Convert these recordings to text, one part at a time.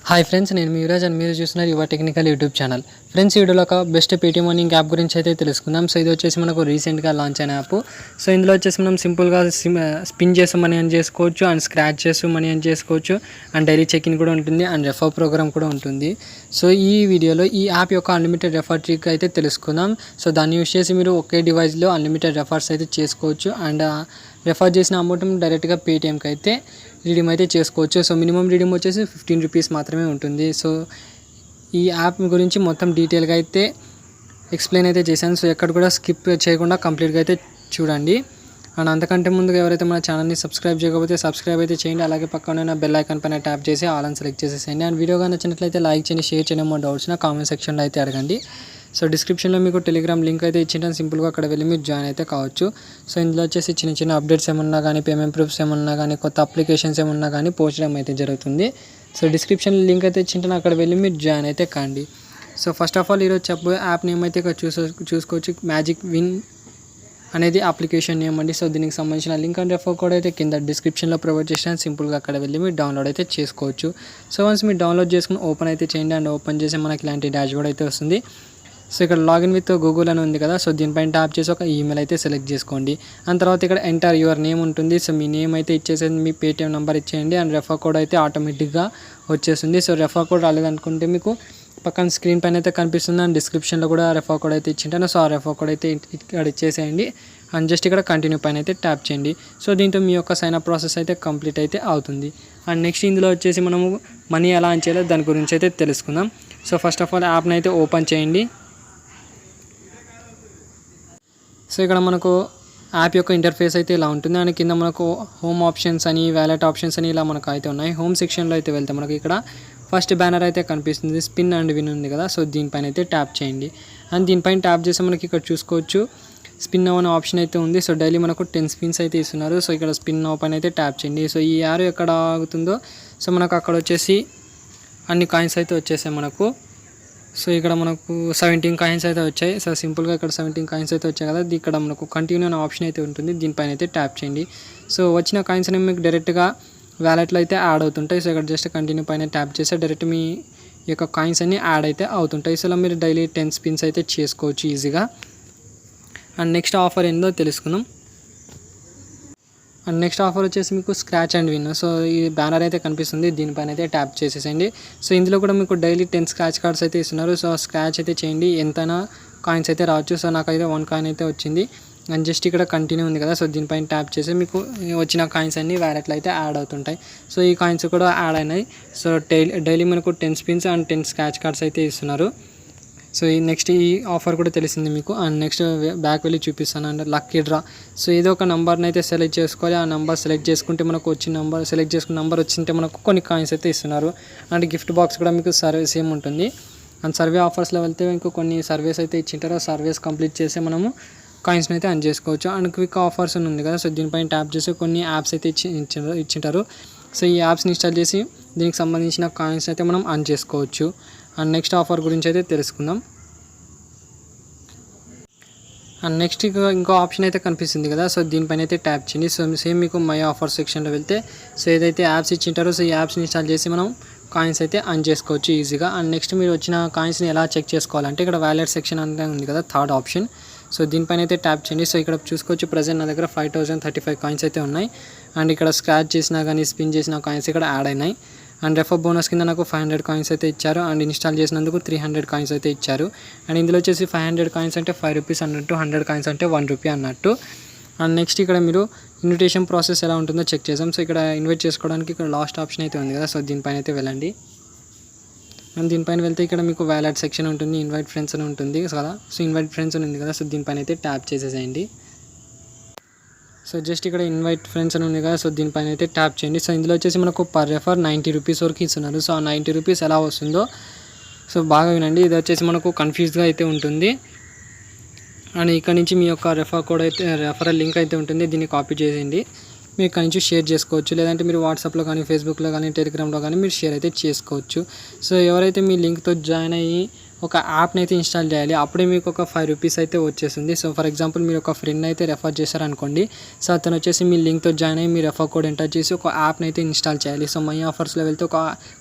Hi friends, నేను మీ Yuvraj and మీరు చూస్తున్నారు యువ టెక్నికల్ యూట్యూబ్ ఛానల్. ఫ్రెండ్స్, ఈ వీడియోలో ఒక బెస్ట్ పేటీఎం ఎర్నింగ్ యాప్ గురించి అయితే తెలుసుకుందాం. సో ఇది వచ్చేసి మనకు రీసెంట్గా లాంచ్ అయిన యాప్. సో ఇందులో వచ్చేసి మనం సింపుల్గా స్పిన్ చేసి మనీ ఎర్న్ చేసుకోవచ్చు, అండ్ స్క్రాచ్ చేసి మనీ ఎర్న్ చేసుకోవచ్చు, అండ్ డైలీ చెక్ ఇన్ కూడా ఉంటుంది, అండ్ రెఫర్ ప్రోగ్రామ్ కూడా ఉంటుంది. సో ఈ వీడియోలో ఈ యాప్ యొక్క అన్లిమిటెడ్ రెఫర్ ట్రిక్ అయితే తెలుసుకుందాం. సో దాన్ని యూస్ చేసి మీరు ఒకే డివైస్లో అన్లిమిటెడ్ రెఫర్స్ అయితే చేసుకోవచ్చు, అండ్ రెఫర్ చేసిన అమౌంట్ డైరెక్ట్గా పేటీఎంకి అయితే రిడీమ్ అయితే చేసుకోవచ్చు. సో మినిమం రిడీమ్ వచ్చేసి 15 రూపీస్ మాత్రమే ఉంటుంది. సో ఈ యాప్ గురించి మొత్తం డీటెయిల్గా అయితే ఎక్స్ప్లెయిన్ అయితే చేశాను. సో ఎక్కడ కూడా స్కిప్ చేయకుండా కంప్లీట్గా అయితే చూడండి. అండ్ అంతకంటే ముందుగా ఎవరైతే మన ఛానల్ని సబ్స్క్రైబ్ చేయకపోతే సబ్స్క్రైబ్ అయితే చేయండి. అలాగే పక్కన ఉన్న బెల్ ఐకాన్ పైన ట్యాప్ చేసి ఆల్ అని సెలెక్ట్ చేసేసేయండి. అండ్ వీడియోగా నచ్చినట్లయితే లైక్ చేయండి, షేర్ చేయండి. ఏమో డౌట్స్నా కామెంట్ సెక్షన్లో అయితే అడగండి. సో డిస్క్రిప్షన్లో మీకు టెలిగ్రామ్ లింక్ అయితే ఇచ్చింటాను, సింపుల్గా అక్కడ వెళ్ళి మీరు జాయిన్ అయితే కావచ్చు. సో ఇందులో వచ్చేసి చిన్న చిన్న అప్డేట్స్ ఏమన్నా కానీ, పేమెంట్ ప్రూఫ్స్ ఏమన్నా కానీ, కొత్త అప్లికేషన్స్ ఏమన్నా కానీ పోస్ట్ చేయడం అయితే జరుగుతుంది. సో డిస్క్రిప్షన్లో లింక్ అయితే ఇచ్చింటాను, అక్కడ వెళ్ళి మీరు జాయిన్ అయితే కాండి. సో ఫస్ట్ ఆఫ్ ఆల్ ఈరోజు చెప్పబోయే యాప్ నేమ్ అయితే ఇక్కడ చూసుకోవచ్చు. మ్యాజిక్ విన్ అనేది అప్లికేషన్ నేమ్ అండి. సో దీనికి సంబంధించిన లింక్ అండ్ రెఫర్ కోడ్ అయితే కింద డిస్క్రిప్షన్లో ప్రొవైడ్ చేసినాను, సింపుల్గా అక్కడ వెళ్ళి మీరు డౌన్లోడ్ అయితే చేసుకోవచ్చు. సో వన్స్ మీరు డౌన్లోడ్ చేసుకుని ఓపెన్ అయితే చేయండి. అండ్ ఓపెన్ చేసి మనకి ఇలాంటి డాష్బోర్డ్ అయితే వస్తుంది. సో ఇక్కడ లాగిన్ విత్ గూగుల్ అని ఉంది కదా, సో దీనిపైన ట్యాప్ చేసి ఒక ఈమెయిల్ అయితే సెలెక్ట్ చేసుకోండి. అండ్ తర్వాత ఇక్కడ ఎంటర్ యువర్ నేమ్ ఉంటుంది. సో మీ నేమ్ అయితే ఇచ్చేసేది, మీ పేటీఎం నెంబర్ ఇచ్చేయండి, అండ్ రెఫర్ కోడ్ అయితే ఆటోమేటిక్గా వచ్చేస్తుంది. సో రెఫర్ కోడ్ రాలేదనుకుంటే మీకు పక్కన స్క్రీన్ పైన అయితే కనిపిస్తుంది, అండ్ డిస్క్రిప్షన్లో కూడా రెఫర్ కోడ్ అయితే ఇచ్చింటాను. సో ఆ రెఫర్ కోడ్ అయితే ఇక్కడ ఇచ్చేసేయండి, అండ్ జస్ట్ ఇక్కడ కంటిన్యూ పైన అయితే ట్యాప్ చేయండి. సో దీంతో మీ యొక్క సైన్ అప్ ప్రాసెస్ అయితే కంప్లీట్ అయితే అవుతుంది. అండ్ నెక్స్ట్ ఇందులో వచ్చేసి మనము మనీ ఎలా ఆన్ చేయాలో దాని గురించి అయితే తెలుసుకుందాం. సో ఫస్ట్ ఆఫ్ ఆల్ యాప్ని అయితే ఓపెన్ చేయండి. సో ఇక్కడ మనకు యాప్ యొక్క ఇంటర్ఫేస్ అయితే ఇలా ఉంటుంది, అండ్ కింద మనకు హోమ్ ఆప్షన్స్ అని, వ్యాలెట్ ఆప్షన్స్ అని ఇలా మనకు అయితే ఉన్నాయి. హోమ్ సెక్షన్లో అయితే వెళ్తే మనకి ఇక్కడ ఫస్ట్ బ్యానర్ అయితే కనిపిస్తుంది, స్పిన్ అండ్ విన్ ఉంది కదా. సో దీనిపైన అయితే ట్యాప్ చేయండి. అండ్ దీనిపైన ట్యాప్ చేస్తే మనకి ఇక్కడ చూసుకోవచ్చు స్పిన్ నౌ అనే ఆప్షన్ అయితే ఉంది. సో డైలీ మనకు 10 స్పిన్స్ అయితే ఇస్తున్నారు. సో ఇక్కడ స్పిన్ నౌ పైన అయితే ట్యాప్ చేయండి. సో ఈ యారో ఎక్కడ ఆగుతుందో సో మనకు అక్కడ వచ్చేసి అన్ని కాయిన్స్ అయితే వచ్చేసాయి మనకు. సో ఇక్కడ మనకు 17 కాయిన్స్ అయితే వచ్చాయి. సో సింపుల్గా ఇక్కడ 17 కాయిన్స్ అయితే వచ్చాయి కదా, ఇక్కడ మనకు కంటిన్యూ అనే ఆప్షన్ అయితే ఉంటుంది, దీనిపైన అయితే ట్యాప్ చేయండి. సో వచ్చిన కాయిన్స్ అనేవి మీకు డైరెక్ట్గా వ్యాలెట్లో అయితే యాడ్ అవుతుంటాయి. సో ఇక్కడ జస్ట్ కంటిన్యూ పైన ట్యాప్ చేస్తే డైరెక్ట్ మీ యొక్క కాయిన్స్ అన్ని యాడ్ అయితే అవుతుంటాయి. సో ఇలా మీరు డైలీ 10 స్పిన్స్ అయితే చేసుకోవచ్చు ఈజీగా. అండ్ నెక్స్ట్ ఆఫర్ ఏందో తెలుసుకుందాం. అండ్ నెక్స్ట్ ఆఫర్ వచ్చేసి మీకు స్క్రాచ్ అండ్ విన్. సో ఈ బ్యానర్ అయితే కనిపిస్తుంది, దీనిపైన అయితే ట్యాప్ చేసేసండి. సో ఇందులో కూడా మీకు డైలీ 10 స్క్రాచ్ కార్డ్స్ అయితే ఇస్తున్నారు. సో స్క్రాచ్ అయితే చేయండి, ఎంతైనా కాయిన్స్ అయితే రావచ్చు. సో నాకైతే 1 కాయిన్ అయితే వచ్చింది. అండ్ జస్ట్ ఇక్కడ కంటిన్యూ ఉంది కదా, సో దీనిపైన ట్యాప్ చేసి మీకు వచ్చిన కాయిన్స్ అన్ని వ్యాలెట్లో అయితే యాడ్ అవుతుంటాయి. సో ఈ కాయిన్స్ కూడా యాడ్ అయినాయి. సో డైలీ మనకు 10 స్పిన్స్ అండ్ 10 స్క్రాచ్ కార్డ్స్ అయితే ఇస్తున్నారు. సో ఈ నెక్స్ట్ ఈ ఆఫర్ కూడా తెలిసింది మీకు. అండ్ నెక్స్ట్ బ్యాక్ వెళ్ళి చూపిస్తాను. And lucky draw. సో ఏదో ఒక నెంబర్ని అయితే సెలెక్ట్ చేసుకోవాలి. ఆ నెంబర్ సెలెక్ట్ చేసుకుంటే మనకు వచ్చిన నెంబర్ సెలెక్ట్ చేసుకున్న నెంబర్ వచ్చింటే మనకు కొన్ని కాయిన్స్ అయితే ఇస్తున్నారు. అండ్ గిఫ్ట్ బాక్స్ కూడా మీకు సర్వీస్ ఏమి ఉంటుంది. అండ్ సర్వే ఆఫర్స్లో వెళ్తే మీకు కొన్ని సర్వేస్ అయితే ఇచ్చింటారు. ఆ సర్వేస్ కంప్లీట్ చేసి మనము కాయిన్స్ని అయితే అర్న్ చేసుకోవచ్చు. అండ్ క్విక్ ఆఫర్స్ అని ఉంది కదా, సో దీనిపైన ట్యాప్ చేసి కొన్ని యాప్స్ అయితే ఇచ్చింటారు. సో ఈ యాప్స్ని ఇన్స్టాల్ చేసి దీనికి సంబంధించిన కాయిన్స్ అయితే మనం అర్న్ చేసుకోవచ్చు. అండ్ నెక్స్ట్ ఆఫర్ గురించి అయితే తెలుసుకుందాం. అండ్ నెక్స్ట్ ఇంకో ఆప్షన్ అయితే కనిపిస్తుంది కదా, సో దీనిపైన అయితే ట్యాప్ చేయండి. సో సేమ్ మీకు మై ఆఫర్ సెక్షన్లో వెళ్తే సో ఏదైతే యాప్స్ ఇచ్చింటారో సో ఈ యాప్స్ని ఇన్స్టాల్ చేసి మనం కాయిన్స్ అయితే అర్న్ చేసుకోవచ్చు ఈజీగా. అండ్ నెక్స్ట్ మీరు వచ్చిన కాయిన్స్ని ఎలా చెక్ చేసుకోవాలంటే ఇక్కడ వ్యాలెట్ సెక్షన్ అంటే ఉంది కదా, థర్డ్ ఆప్షన్. సో దీనిపైన అయితే ట్యాప్ చేయండి. సో ఇక్కడ చూసుకోవచ్చు ప్రజెంట్ నా దగ్గర 5035 కాయిన్స్ అయితే ఉన్నాయి. అండ్ ఇక్కడ స్క్రాచ్ చేసినా కానీ స్పిన్ చేసిన కాయిన్స్ ఇక్కడ యాడ్ అయినాయి. అండ్ రెఫర్ బోనస్ కింద నాకు 500 కాయిన్స్ అయితే ఇచ్చారు. అండ్ ఇన్స్టాల్ చేసినందుకు 300 కాయిన్స్ అయితే ఇచ్చారు. అండ్ ఇందులో వచ్చేసి 500 కాయిన్స్ అంటే 5 రూపీస్ అన్నట్టు, 100 కాయిన్స్ అంటే 1 రూపీ అన్నట్టు. అండ్ నెక్స్ట్ ఇక్కడ మీరు ఇన్విటేషన్ ప్రాసెస్ ఎలా ఉంటుందో చెక్ చేసాం. సో ఇక్కడ ఇన్వైట్ చేసుకోవడానికి ఇక్కడ లాస్ట్ ఆప్షన్ అయితే ఉంది కదా, సో దీనిపైన అయితే వెళ్ళండి. అండ్ దీనిపైన వెళ్తే ఇక్కడ మీకు వ్యాలెట్ సెక్షన్ ఉంటుంది, ఇన్వైట్ ఫ్రెండ్స్ అని ఉంటుంది కదా. సో ఇన్వైట్ ఫ్రెండ్స్ అని ఉంది కదా, సో దీనిపైన అయితే ట్యాప్ చేసేసేయండి. సో జస్ట్ ఇక్కడ ఇన్వైట్ ఫ్రెండ్స్ అని ఉంది కదా, సో దీనిపైన అయితే ట్యాప్ చేయండి. సో ఇందులో వచ్చేసి మనకు పర్ రెఫర్ 90 రూపీస్ వరకు ఇస్తున్నారు. సో ఆ 90 రూపీస్ ఎలా వస్తుందో సో బాగా వినండి. ఇది వచ్చేసి మనకు కన్ఫ్యూజ్గా అయితే ఉంటుంది. అండ్ ఇక్కడ నుంచి మీ యొక్క రెఫర్ కోడ్ అయితే రెఫరల్ లింక్ అయితే ఉంటుంది, దీన్ని కాపీ చేసేయండి. మీరు ఇక్కడ నుంచి షేర్ చేసుకోవచ్చు, లేదంటే మీరు వాట్సాప్లో కానీ, ఫేస్బుక్లో కానీ, టెలిగ్రామ్లో కానీ మీరు షేర్ అయితే చేసుకోవచ్చు. సో ఎవరైతే మీ లింక్తో జాయిన్ అయ్యి ఒక యాప్ని అయితే ఇన్స్టాల్ చేయాలి. అప్పుడే మీకు ఒక 5 రూపీస్ అయితే వచ్చేస్తుంది. సో ఫర్ ఎగ్జాంపుల్ మీరు ఒక ఫ్రెండ్ అయితే రెఫర్ చేశారనుకోండి. సో అతను వచ్చేసి మీ లింక్తో జాయిన్ అయ్యి మీ రెఫర్ కోడ్ ఎంటర్ చేసి ఒక యాప్ని అయితే ఇన్స్టాల్ చేయాలి. సో మై ఆఫర్స్లో వెళ్తే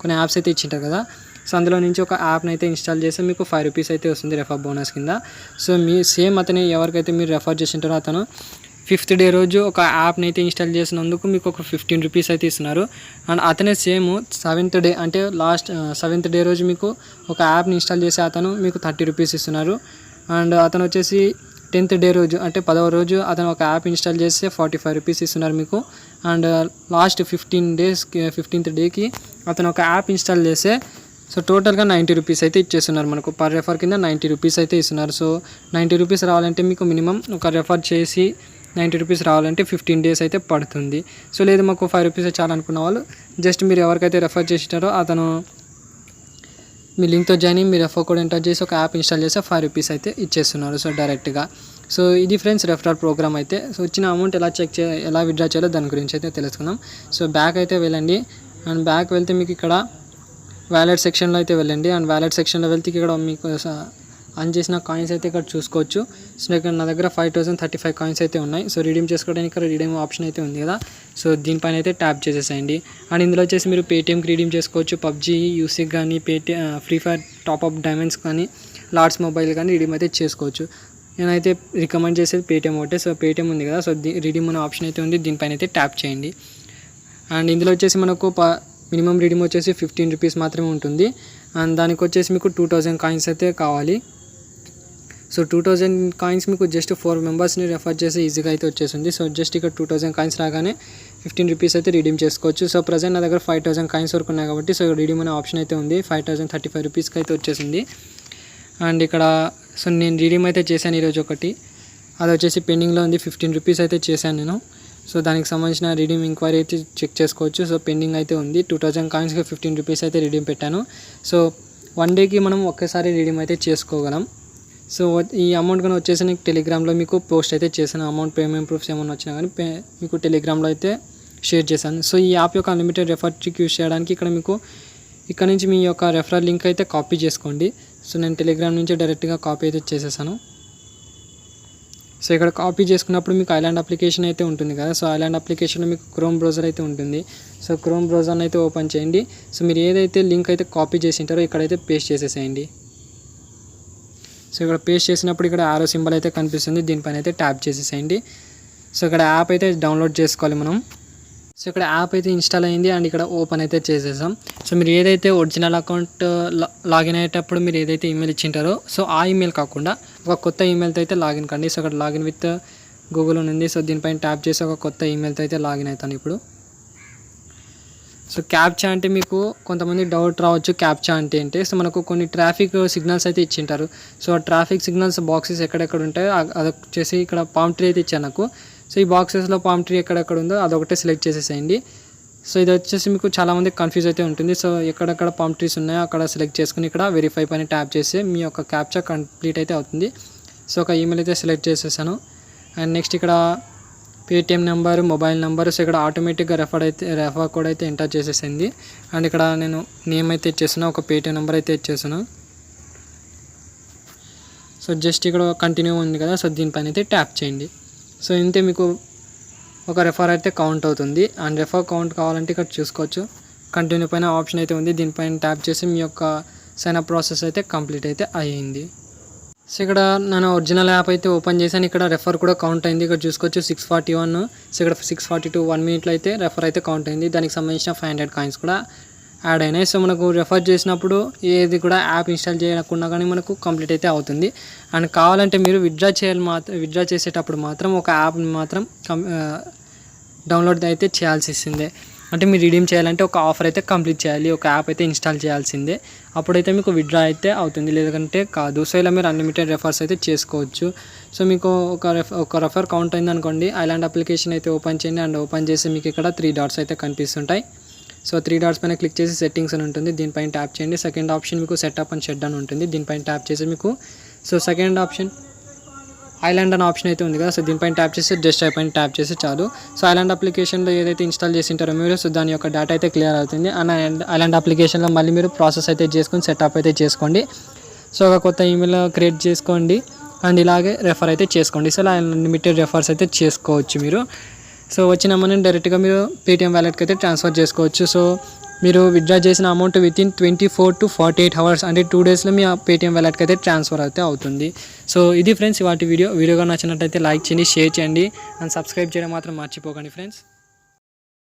కొన్ని యాప్స్ అయితే ఇచ్చింటారు కదా. సో అందులో నుంచి ఒక యాప్ని అయితే ఇన్స్టాల్ చేస్తే మీకు 5 రూపీస్ అయితే వస్తుంది రెఫర్ బోనస్ కింద. సో మీ సేమ్ అతని ఎవరికైతే మీరు రెఫర్ చేసింటారో అతను 5th డే రోజు ఒక యాప్ని అయితే ఇన్స్టాల్ చేసినందుకు మీకు ఒక 15 రూపీస్ అయితే ఇస్తున్నారు. అండ్ అతనే సేమ్ 7th డే అంటే లాస్ట్ 7th డే రోజు మీకు ఒక యాప్ని ఇన్స్టాల్ చేసి అతను మీకు 30 రూపీస్ ఇస్తున్నారు. అండ్ అతను వచ్చేసి 10th డే రోజు అంటే 10వ రోజు అతను ఒక యాప్ ఇన్స్టాల్ చేస్తే 45 రూపీస్ ఇస్తున్నారు మీకు. అండ్ లాస్ట్ 15th డేకి అతను ఒక యాప్ ఇన్స్టాల్ చేస్తే సో టోటల్గా 90 రూపీస్ అయితే ఇచ్చేస్తున్నారు మనకు. పర్ రెఫర్ కింద 90 రూపీస్ అయితే ఇస్తున్నారు. సో 90 రూపీస్ రావాలంటే మీకు మినిమం ఒక రెఫర్ చేసి 90 రూపీస్ రావాలంటే 15 డేస్ అయితే పడుతుంది. సో లేదు మాకు 5 రూపీస్ చాలనుకున్న వాళ్ళు జస్ట్ మీరు ఎవరికైతే రెఫర్ చేసినారో అతను మీ లింక్తో జాయిన్ అయ్యి మీ రెఫర్ కోడ్ ఎంటర్ చేసి ఒక యాప్ ఇన్స్టాల్ చేస్తే 5 రూపీస్ అయితే ఇచ్చేస్తున్నారు సో డైరెక్ట్గా. సో ఇది ఫ్రెండ్స్ రెఫరల్ ప్రోగ్రామ్ అయితే. సో వచ్చిన అమౌంట్ ఎలా విత్డ్రా చేయాలో దాని గురించి అయితే తెలుసుకుందాం. సో బ్యాక్ అయితే వెళ్ళండి. అండ్ బ్యాక్ వెళ్తే మీకు ఇక్కడ వ్యాలెట్ సెక్షన్లో అయితే వెళ్ళండి. అండ్ వ్యాలెట్ సెక్షన్లో వెళ్తే ఇక్కడ మీకు ఆన్ చేసిన కాయిన్స్ అయితే ఇక్కడ చూసుకోవచ్చు. సో ఇక్కడ నా దగ్గర 5035 కాయిన్స్ అయితే ఉన్నాయి. సో రిడీమ్ చేసుకోవడానికి ఇక్కడ రిడీమ్ ఆప్షన్ అయితే ఉంది కదా. సో దీనిపైన అయితే ట్యాప్ చేసేసేయండి. అండ్ ఇందులో వచ్చేసి మీరు పేటీఎంకి రిడీమ్ చేసుకోవచ్చు, పబ్జీ యూసీకి కానీ ఫ్రీ ఫైర్ టాప్అప్ డైమండ్స్ కానీ లార్డ్స్ మొబైల్ కానీ రిడీమ్ అయితే చేసుకోవచ్చు. నేనైతే రికమెండ్ చేసేది పేటీఎం ఒకటే. సో పేటీఎం ఉంది కదా, సో రిడీమ్ అనే ఆప్షన్ అయితే ఉంది, దీనిపైన అయితే ట్యాప్ చేయండి. అండ్ ఇందులో వచ్చేసి మనకు మినిమం రిడీమ్ వచ్చేసి 15 రూపీస్ మాత్రమే ఉంటుంది. అండ్ దానికి వచ్చేసి మీకు 2000 కాయిన్స్ అయితే కావాలి. సో 2000 కాయిన్స్ మీకు జస్ట్ 4 మెంబర్స్ని రెఫర్ చేసి ఈజీగా అయితే వచ్చేసింది. సో జస్ట్ ఇక్కడ 2000 కాయిన్స్ రాగానే 15 రూపీస్ అయితే రిడీమ్ చేసుకోవచ్చు. సో ప్రజెంట్ నా దగ్గర 5000 కాయిన్స్ వరకు ఉన్నాయి కాబట్టి సో రిడీమ్ అనే ఆప్షన్ అయితే ఉంది. 5035 రూపీస్కి అయితే వచ్చేసింది. అండ్ ఇక్కడ సో నేను రిడీమ్ అయితే చేశాను ఈరోజు ఒకటి, అది వచ్చేసి పెండింగ్లో ఉంది. 15 రూపీస్ అయితే చేశాను నేను. సో దానికి సంబంధించిన రిడీమ్ ఎంక్వైరీ అయితే చెక్ చేసుకోవచ్చు. సో పెండింగ్ అయితే ఉంది. 2000 కాయిన్స్కి 15 రూపీస్ అయితే రిడీమ్ పెట్టాను. సో 1 డేకి మనం ఒకేసారి రిడీమ్ అయితే చేసుకోగలం. సో ఈ అమౌంట్ కానీ వచ్చేసి నీకు టెలిగ్రామ్లో మీకు పోస్ట్ అయితే చేశాను. అమౌంట్ పేమెంట్ ప్రూఫ్స్ ఏమైనా వచ్చినా కానీ మీకు టెలిగ్రామ్లో అయితే షేర్ చేశాను. సో ఈ యాప్ యొక్క అన్లిమిటెడ్ రెఫర్ ట్రిక్ యూస్ చేయడానికి ఇక్కడ నుంచి మీ యొక్క రెఫరల్ లింక్ అయితే కాపీ చేసుకోండి. సో నేను టెలిగ్రామ్ నుంచి డైరెక్ట్గా కాపీ అయితే చేసేసాను. సో ఇక్కడ కాపీ చేసుకున్నప్పుడు మీకు ఐలాండ్ అప్లికేషన్ అయితే ఉంటుంది కదా. సో ఐలాండ్ అప్లికేషన్లో మీకు క్రోమ్ బ్రౌజర్ అయితే ఉంటుంది. సో క్రోమ్ బ్రౌజర్ని అయితే ఓపెన్ చేయండి. సో మీరు ఏదైతే లింక్ అయితే కాపీ చేసి ఉంటారో ఇక్కడైతే పేస్ట్ చేసేసేయండి. సో ఇక్కడ పేస్ట్ చేసినప్పుడు ఇక్కడ ఆరో సింబల్ అయితే కనిపిస్తుంది, దీనిపైన అయితే ట్యాప్ చేసేసేయండి. సో ఇక్కడ యాప్ అయితే డౌన్లోడ్ చేసుకోవాలి మనం. సో ఇక్కడ యాప్ అయితే ఇన్స్టాల్ అయింది అండ్ ఇక్కడ ఓపెన్ అయితే చేసేసాం. సో మీరు ఏదైతే ఒరిజినల్ అకౌంట్ లాగిన్ అయ్యేటప్పుడు మీరు ఏదైతే ఈమెయిల్ ఇచ్చింటారో సో ఆ ఈమెయిల్ కాకుండా ఒక కొత్త ఈమెయిల్తో అయితే లాగిన్ కండి. సో అక్కడ లాగిన్ విత్ గూగుల్ ఉంది. సో దీనిపైన ట్యాప్ చేసి ఒక కొత్త ఈమెయిల్తో అయితే లాగిన్ అవుతాను ఇప్పుడు. సో క్యాప్చా అంటే మీకు కొంతమంది డౌట్ రావచ్చు, క్యాప్చా అంటే ఏంటి. సో మనకు కొన్ని ట్రాఫిక్ సిగ్నల్స్ అయితే ఇచ్చింటారు. సో ఆ ట్రాఫిక్ సిగ్నల్స్ బాక్సెస్ ఎక్కడెక్కడ ఉంటాయో అది వచ్చేసి ఇక్కడ పామ్ ట్రీ అయితే ఇచ్చాను నాకు. సో ఈ బాక్సెస్లో పామ్ ట్రీ ఎక్కడెక్కడ ఉందో అదొకటే సెలెక్ట్ చేసేసేయండి. సో ఇది వచ్చేసి మీకు చాలామంది కన్ఫ్యూజ్ అయితే ఉంటుంది. సో ఎక్కడెక్కడ పామ్ ట్రీస్ ఉన్నాయో అక్కడ సెలెక్ట్ చేసుకుని ఇక్కడ వెరిఫై పైన ట్యాప్ చేస్తే మీ యొక్క క్యాప్చా కంప్లీట్ అయితే అవుతుంది. సో ఒక ఈమెయిల్ అయితే సెలెక్ట్ చేసేసాను. అండ్ నెక్స్ట్ ఇక్కడ Paytm number, mobile number. So ఇక్కడ ఆటోమేటిక్గా రెఫర్ కోడ్ అయితే ఎంటర్ చేసేసింది. అండ్ ఇక్కడ నేను నేమ్ అయితే ఇచ్చేసాను, ఒక పేటిఎం నెంబర్ అయితే ఇచ్చేసాను. సో జస్ట్ ఇక్కడ కంటిన్యూ ఉంది కదా, సో దీనిపైన అయితే ట్యాప్ చేయండి. సో ఇంతే మీకు ఒక రెఫర్ అయితే కౌంట్ అవుతుంది. అండ్ రెఫర్ కౌంట్ కావాలంటే ఇక్కడ చూసుకోవచ్చు, కంటిన్యూ పైన ఆప్షన్ అయితే ఉంది, దీనిపైన ట్యాప్ చేసి మీ యొక్క సైన్ అప్ ప్రాసెస్ అయితే కంప్లీట్ అయితే అయ్యింది. సో ఇక్కడ నేను ఒరిజినల్ యాప్ అయితే ఓపెన్ చేశాను. ఇక్కడ రెఫర్ కూడా కౌంట్ అయింది, ఇక్కడ చూసుకోవచ్చు 641. సో ఇక్కడ 642 1 మినిట్లో అయితే రెఫర్ అయితే కౌంట్ అయింది. దానికి సంబంధించిన 500 కాయిన్స్ కూడా యాడ్ అయినాయి. సో మనకు రెఫర్ చేసినప్పుడు ఏది కూడా యాప్ ఇన్స్టాల్ చేయకుండా కానీ మనకు కంప్లీట్ అయితే అవుతుంది. అండ్ కావాలంటే మీరు విత్డ్రా చేసేటప్పుడు మాత్రం ఒక యాప్ని మాత్రం డౌన్లోడ్ అయితే చేయాల్సిందే. అంటే మీరు రిడీమ్ చేయాలంటే ఒక ఆఫర్ అయితే కంప్లీట్ చేయాలి, ఒక యాప్ అయితే ఇన్స్టాల్ చేయాల్సిందే, అప్పుడైతే మీకు విత్డ్రా అయితే అవుతుంది, లేదంటే కాదు. సో ఇలా మీరు అన్లిమిటెడ్ రెఫర్స్ అయితే చేసుకోవచ్చు. సో మీకు ఒక రెఫర్ కౌంట్ అయింది అనుకోండి, ఐలాండ్ అప్లికేషన్ అయితే ఓపెన్ చేయండి. అండ్ ఓపెన్ చేసి మీకు ఇక్కడ 3 డాట్స్ అయితే కనిపిస్తుంటాయి. సో 3 డాట్స్ పైన క్లిక్ చేసి సెట్టింగ్స్ అని ఉంటుంది, దీనిపైన ట్యాప్ చేయండి. సెకండ్ ఆప్షన్ మీకు సెటప్ అండ్ షట్ డౌన్ ఉంటుంది, దీనిపైన ట్యాప్ చేసి మీకు సో సెకండ్ ఆప్షన్ ఐలాండ్ అనే ఆప్షన్ అయితే ఉంది కదా. సో దీనిపైన ట్యాప్ చేసి జస్ట్ పైన ట్యాప్ చేసి చాలు. సో ఐలాండ్ అప్లికేషన్లో ఏదైతే ఇన్స్టాల్ చేసి ఉంటారో మీరు, సో దాని యొక్క డేటా అయితే క్లియర్ అవుతుంది. అండ్ ఐలాండ్ అప్లికేషన్లో మళ్ళీ మీరు ప్రాసెస్ అయితే చేసుకొని సెటప్ అయితే చేసుకోండి. సో ఒక కొత్త ఈమెయిల్ క్రియేట్ చేసుకోండి అండ్ ఇలాగే రెఫర్ అయితే చేసుకోండి. సో ఇలా అన్లిమిటెడ్ రెఫర్స్ అయితే చేసుకోవచ్చు మీరు. సో వచ్చిన అమౌంట్ డైరెక్ట్గా మీరు పేటిఎం వ్యాలెట్కి అయితే ట్రాన్స్ఫర్ చేసుకోవచ్చు. సో మీరు విత్డ్రా చేసిన అమౌంట్ వితిన్ 24 to 48 hours అంటే 2 daysలో మీ పేటిఎం వ్యాలెట్కి అయితే ట్రాన్స్ఫర్ అయితే అవుతుంది. సో ఇది ఫ్రెండ్స్ వాటి వీడియోగా నచ్చినట్టయితే లైక్ చేయండి, షేర్ చేయండి అండ్ సబ్స్క్రైబ్ చేయడం మాత్రం మర్చిపోకండి ఫ్రెండ్స్.